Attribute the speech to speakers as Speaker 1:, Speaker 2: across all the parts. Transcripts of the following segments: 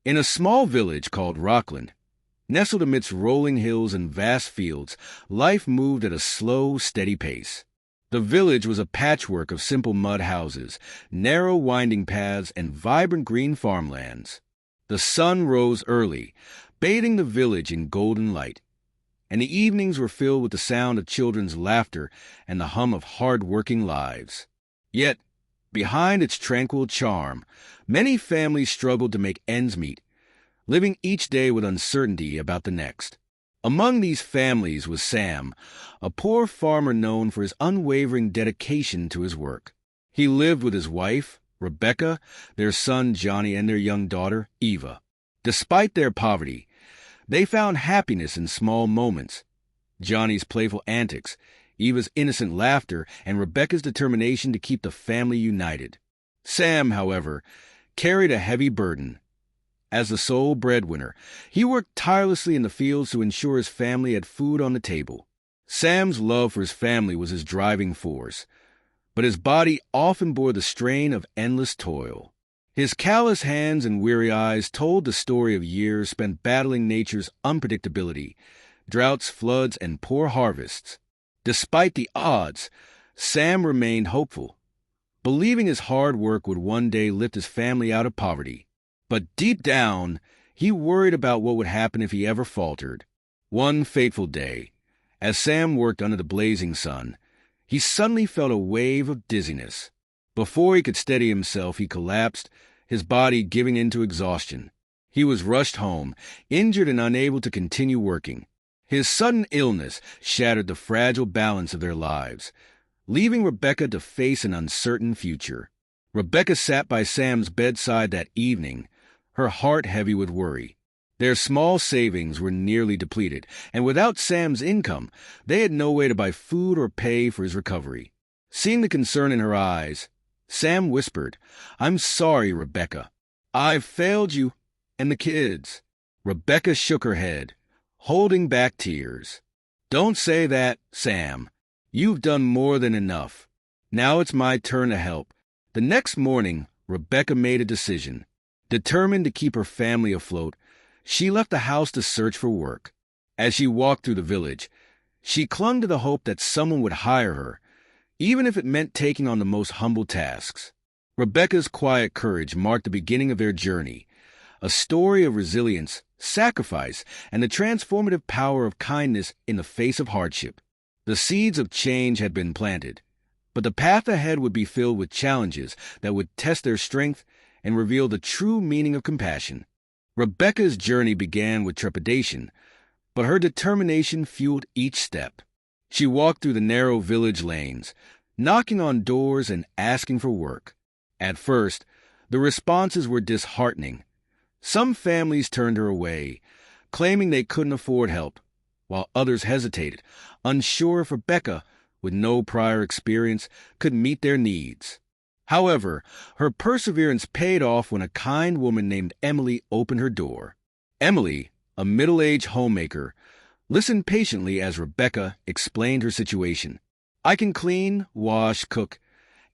Speaker 1: In a small village called Rockland, nestled amidst rolling hills and vast fields, life moved at a slow, steady pace. The village was a patchwork of simple mud houses, narrow winding paths, and vibrant green farmlands. The sun rose early, bathing the village in golden light, and the evenings were filled with the sound of children's laughter and the hum of hard-working lives. Yet, behind its tranquil charm, many families struggled to make ends meet, living each day with uncertainty about the next. Among these families was Sam, a poor farmer known for his unwavering dedication to his work. He lived with his wife, Rebecca, their son Johnny, and their young daughter, Eva. Despite their poverty, they found happiness in small moments. Johnny's playful antics, Eva's innocent laughter, and Rebecca's determination to keep the family united. Sam, however, carried a heavy burden. As the sole breadwinner, he worked tirelessly in the fields to ensure his family had food on the table. Sam's love for his family was his driving force, but his body often bore the strain of endless toil. His callous hands and weary eyes told the story of years spent battling nature's unpredictability, droughts, floods, and poor harvests. Despite the odds, Sam remained hopeful, believing his hard work would one day lift his family out of poverty. But deep down, he worried about what would happen if he ever faltered. One fateful day, as Sam worked under the blazing sun, he suddenly felt a wave of dizziness. Before he could steady himself, he collapsed, his body giving in to exhaustion. He was rushed home, injured and unable to continue working. His sudden illness shattered the fragile balance of their lives, leaving Rebecca to face an uncertain future. Rebecca sat by Sam's bedside that evening, her heart heavy with worry. Their small savings were nearly depleted, and without Sam's income, they had no way to buy food or pay for his recovery. Seeing the concern in her eyes, Sam whispered, "I'm sorry, Rebecca. I've failed you and the kids." Rebecca shook her head, holding back tears. "Don't say that, Sam. You've done more than enough. Now it's my turn to help." The next morning, Rebecca made a decision. Determined to keep her family afloat, she left the house to search for work. As she walked through the village, she clung to the hope that someone would hire her, even if it meant taking on the most humble tasks. Rebecca's quiet courage marked the beginning of their journey, a story of resilience, sacrifice, and the transformative power of kindness in the face of hardship. The seeds of change had been planted, but the path ahead would be filled with challenges that would test their strength and reveal the true meaning of compassion. Rebecca's journey began with trepidation, but her determination fueled each step. She walked through the narrow village lanes, knocking on doors and asking for work. At first, the responses were disheartening. Some families turned her away, claiming they couldn't afford help, while others hesitated, unsure if Rebecca, with no prior experience, could meet their needs. However, her perseverance paid off when a kind woman named Emily opened her door. Emily, a middle-aged homemaker, listened patiently as Rebecca explained her situation. "I can clean, wash, cook,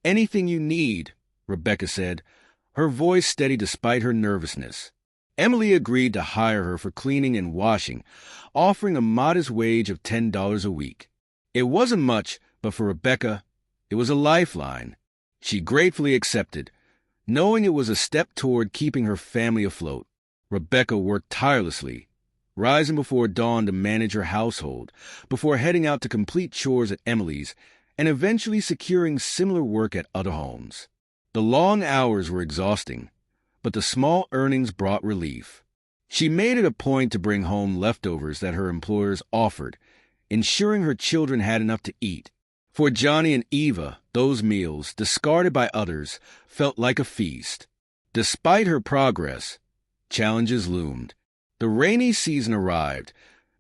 Speaker 1: anything you need," Rebecca said, her voice steady despite her nervousness. Emily agreed to hire her for cleaning and washing, offering a modest wage of $10 a week. It wasn't much, but for Rebecca, it was a lifeline. She gratefully accepted, knowing it was a step toward keeping her family afloat. Rebecca worked tirelessly, rising before dawn to manage her household, before heading out to complete chores at Emily's, and eventually securing similar work at other homes. The long hours were exhausting, but the small earnings brought relief. She made it a point to bring home leftovers that her employers offered, ensuring her children had enough to eat. For Johnny and Eva, those meals, discarded by others, felt like a feast. Despite her progress, challenges loomed. The rainy season arrived,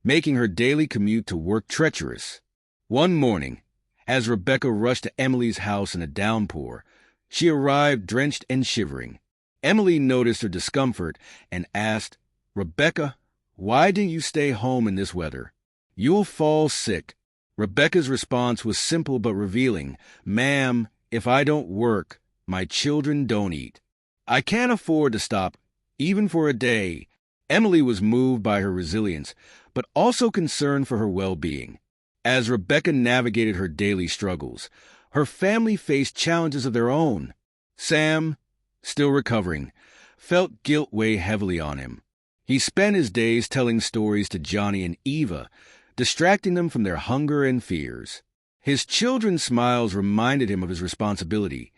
Speaker 1: making her daily commute to work treacherous. One morning, as Rebecca rushed to Emily's house in a downpour, she arrived drenched and shivering. Emily noticed her discomfort and asked, "Rebecca, why didn't you stay home in this weather? You'll fall sick." Rebecca's response was simple but revealing. "Ma'am, if I don't work, my children don't eat. I can't afford to stop Even for a day, Emily was moved by her resilience, but also concerned for her well-being. As Rebecca navigated her daily struggles, her family faced challenges of their own. Sam, still recovering, felt guilt weigh heavily on him. He spent his days telling stories to Johnny and Eva, distracting them from their hunger and fears. His children's smiles reminded him of his responsibility,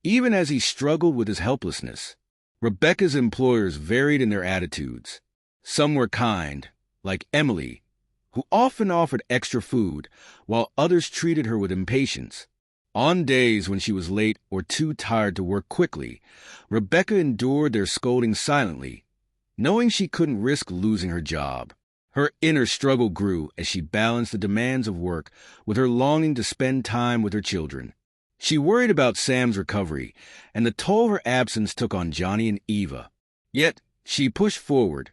Speaker 1: even as he struggled with his helplessness. Rebecca's employers varied in their attitudes. Some were kind, like Emily, who often offered extra food, while others treated her with impatience. On days when she was late or too tired to work quickly, Rebecca endured their scolding silently, knowing she couldn't risk losing her job. Her inner struggle grew as she balanced the demands of work with her longing to spend time with her children. She worried about Sam's recovery and the toll her absence took on Johnny and Eva. Yet she pushed forward,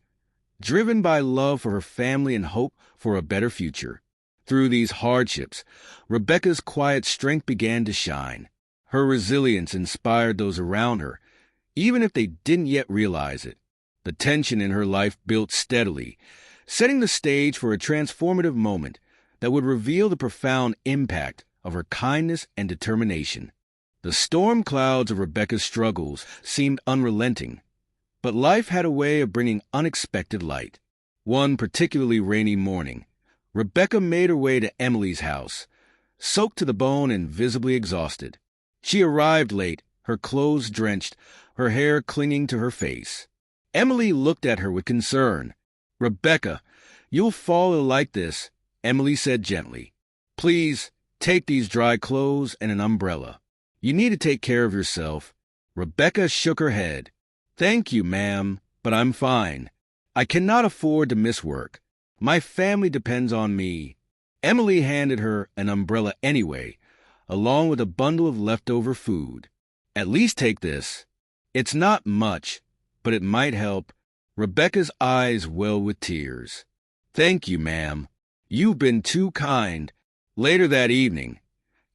Speaker 1: driven by love for her family and hope for a better future. Through these hardships, Rebecca's quiet strength began to shine. Her resilience inspired those around her, even if they didn't yet realize it. The tension in her life built steadily, setting the stage for a transformative moment that would reveal the profound impact of her kindness and determination. The storm clouds of Rebecca's struggles seemed unrelenting, but life had a way of bringing unexpected light. One particularly rainy morning, Rebecca made her way to Emily's house, soaked to the bone and visibly exhausted. She arrived late, her clothes drenched, her hair clinging to her face. Emily looked at her with concern. "Rebecca, you'll fall ill like this," Emily said gently. "Please, take these dry clothes and an umbrella. You need to take care of yourself." Rebecca shook her head. "Thank you, ma'am, but I'm fine. I cannot afford to miss work. My family depends on me." Emily handed her an umbrella anyway, along with a bundle of leftover food. "At least take this. It's not much, but it might help." Rebecca's eyes welled with tears. "Thank you, ma'am. You've been too kind." Later that evening,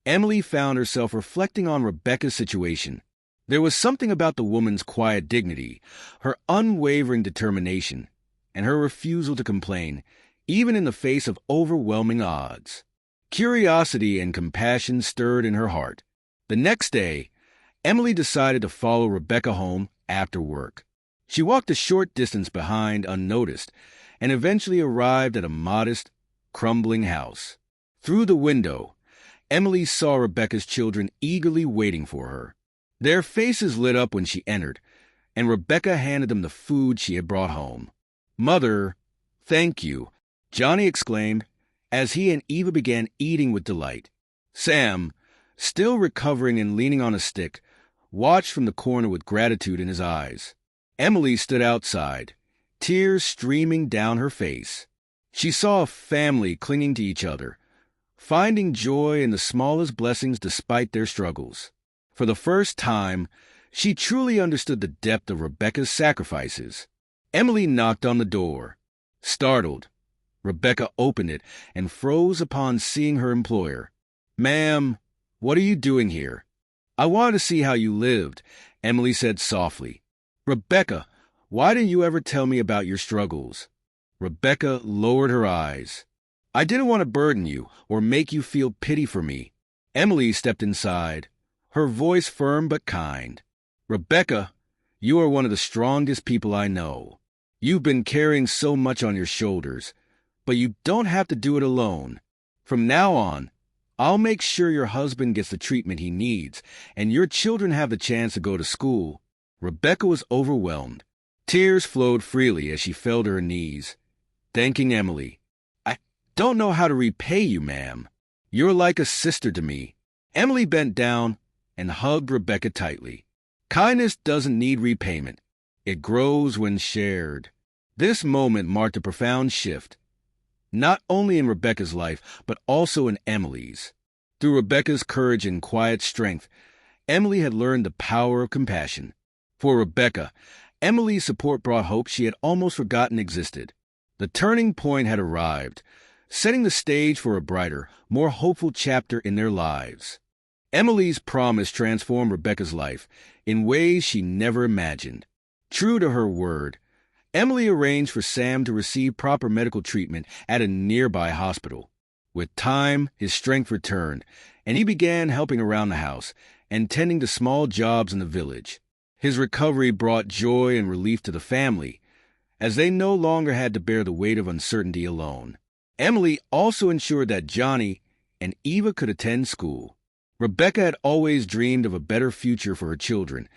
Speaker 1: Emily found herself reflecting on Rebecca's situation. There was something about the woman's quiet dignity, her unwavering determination, and her refusal to complain, even in the face of overwhelming odds. Curiosity and compassion stirred in her heart. The next day, Emily decided to follow Rebecca home after work. She walked a short distance behind unnoticed and eventually arrived at a modest, crumbling house. Through the window, Emily saw Rebecca's children eagerly waiting for her. Their faces lit up when she entered, and Rebecca handed them the food she had brought home. "Mother, thank you," Johnny exclaimed as he and Eva began eating with delight. Sam, still recovering and leaning on a stick, watched from the corner with gratitude in his eyes. Emily stood outside, tears streaming down her face. She saw a family clinging to each other, finding joy in the smallest blessings despite their struggles. For the first time, she truly understood the depth of Rebecca's sacrifices. Emily knocked on the door. Startled, Rebecca opened it and froze upon seeing her employer. "Ma'am, what are you doing here?" "I wanted to see how you lived," Emily said softly. "Rebecca, why didn't you ever tell me about your struggles?" Rebecca lowered her eyes. "I didn't want to burden you or make you feel pity for me." Emily stepped inside, her voice firm but kind. "Rebecca, you are one of the strongest people I know. You've been carrying so much on your shoulders, but you don't have to do it alone. From now on, I'll make sure your husband gets the treatment he needs, and your children have the chance to go to school." Rebecca was overwhelmed. Tears flowed freely as she fell to her knees, thanking Emily. "I don't know how to repay you, ma'am. You're like a sister to me." Emily bent down and hugged Rebecca tightly. Kindness doesn't need repayment. It grows when shared. This moment marked a profound shift, not only in Rebecca's life, but also in Emily's. Through Rebecca's courage and quiet strength, Emily had learned the power of compassion. For Rebecca, Emily's support brought hope she had almost forgotten existed. The turning point had arrived, setting the stage for a brighter, more hopeful chapter in their lives. Emily's promise transformed Rebecca's life in ways she never imagined. True to her word, Emily arranged for Sam to receive proper medical treatment at a nearby hospital. With time, his strength returned, and he began helping around the house and tending to small jobs in the village. His recovery brought joy and relief to the family, as they no longer had to bear the weight of uncertainty alone. Emily also ensured that Johnny and Eva could attend school. Rebecca had always dreamed of a better future for her children,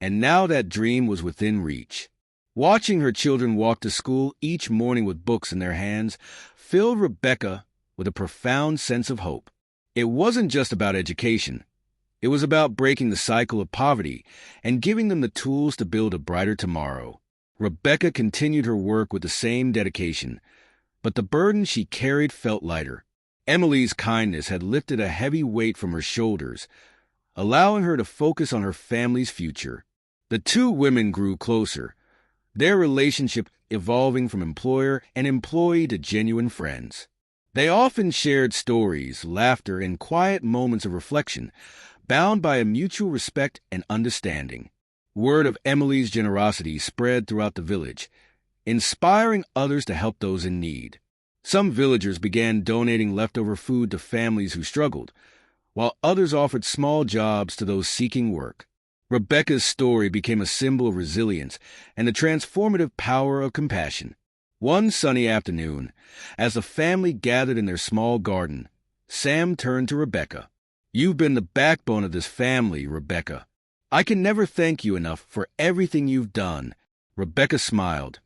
Speaker 1: and now that dream was within reach. Watching her children walk to school each morning with books in their hands filled Rebecca with a profound sense of hope. It wasn't just about education. It was about breaking the cycle of poverty and giving them the tools to build a brighter tomorrow. Rebecca continued her work with the same dedication, but the burden she carried felt lighter. Emily's kindness had lifted a heavy weight from her shoulders, allowing her to focus on her family's future. The two women grew closer, their relationship evolving from employer and employee to genuine friends. They often shared stories, laughter, and quiet moments of reflection, bound by a mutual respect and understanding. Word of Emily's generosity spread throughout the village, inspiring others to help those in need. Some villagers began donating leftover food to families who struggled, while others offered small jobs to those seeking work. Rebecca's story became a symbol of resilience and the transformative power of compassion. One sunny afternoon, as the family gathered in their small garden, Sam turned to Rebecca. "You've been the backbone of this family, Rebecca. I can never thank you enough for everything you've done." Rebecca smiled,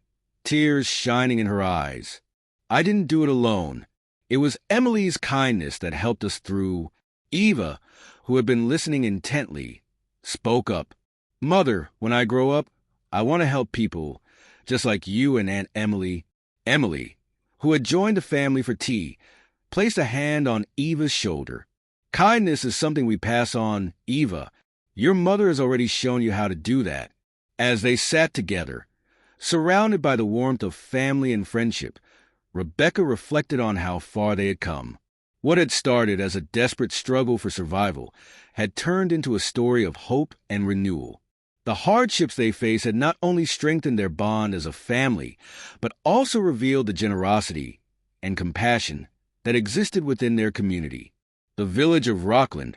Speaker 1: tears shining in her eyes. "I didn't do it alone. It was Emily's kindness that helped us through." Eva, who had been listening intently, spoke up. "Mother, when I grow up, I want to help people, just like you and Aunt Emily." Emily, who had joined the family for tea, placed a hand on Eva's shoulder. "Kindness is something we pass on, Eva. Your mother has already shown you how to do that." As they sat together, surrounded by the warmth of family and friendship, Rebecca reflected on how far they had come. What had started as a desperate struggle for survival had turned into a story of hope and renewal. The hardships they faced had not only strengthened their bond as a family, but also revealed the generosity and compassion that existed within their community. The village of Rockland,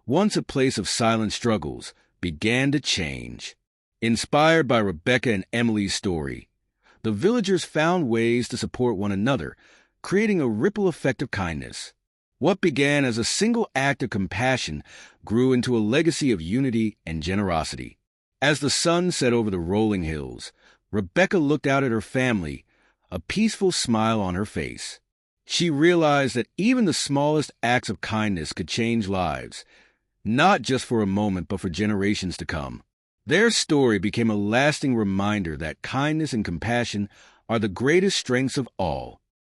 Speaker 1: once a place of silent struggles, began to change. Inspired by Rebecca and Emily's story, the villagers found ways to support one another, creating a ripple effect of kindness. What began as a single act of compassion grew into a legacy of unity and generosity. As the sun set over the rolling hills, Rebecca looked out at her family, a peaceful smile on her face. She realized that even the smallest acts of kindness could change lives, not just for a moment but for generations to come. Their story became a lasting reminder that kindness and compassion are the greatest strengths of all.